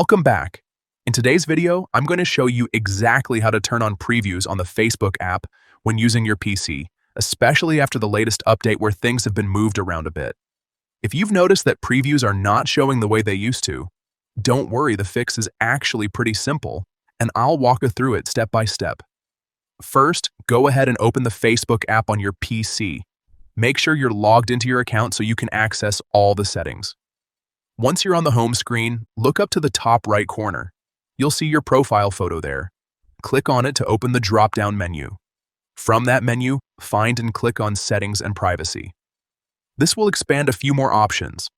Welcome back. In today's video, I'm going to show you exactly how to turn on previews on the Facebook app when using your PC, especially after the latest update where things have been moved around a bit. If you've noticed that previews are not showing the way they used to, don't worry, the fix is actually pretty simple, and I'll walk you through it step by step. First, go ahead and open the Facebook app on your PC. Make sure you're logged into your account so you can access all the settings. Once you're on the home screen, look up to the top right corner. You'll see your profile photo there. Click on it to open the drop-down menu. From that menu, find and click on Settings and Privacy. This will expand a few more options.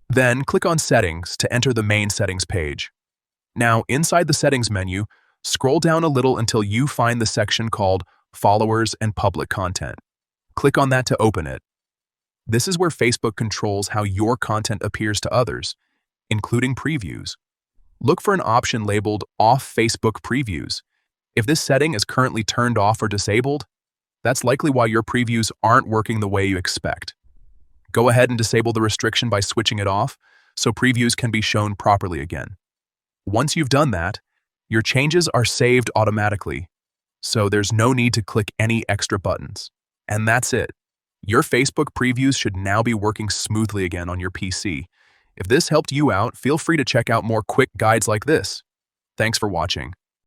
Then click on Settings to enter the main settings page. Now, inside the settings menu, scroll down a little until you find the section called Followers and Public Content. Click on that to open it. This is where Facebook controls how your content appears to others, including previews. Look for an option labeled Off Facebook Previews. If this setting is currently turned off or disabled, that's likely why your previews aren't working the way you expect. Go ahead and disable the restriction by switching it off so previews can be shown properly again. Once you've done that, your changes are saved automatically, so there's no need to click any extra buttons. And that's it. Your Facebook previews should now be working smoothly again on your PC. If this helped you out, feel free to check out more quick guides like this. Thanks for watching.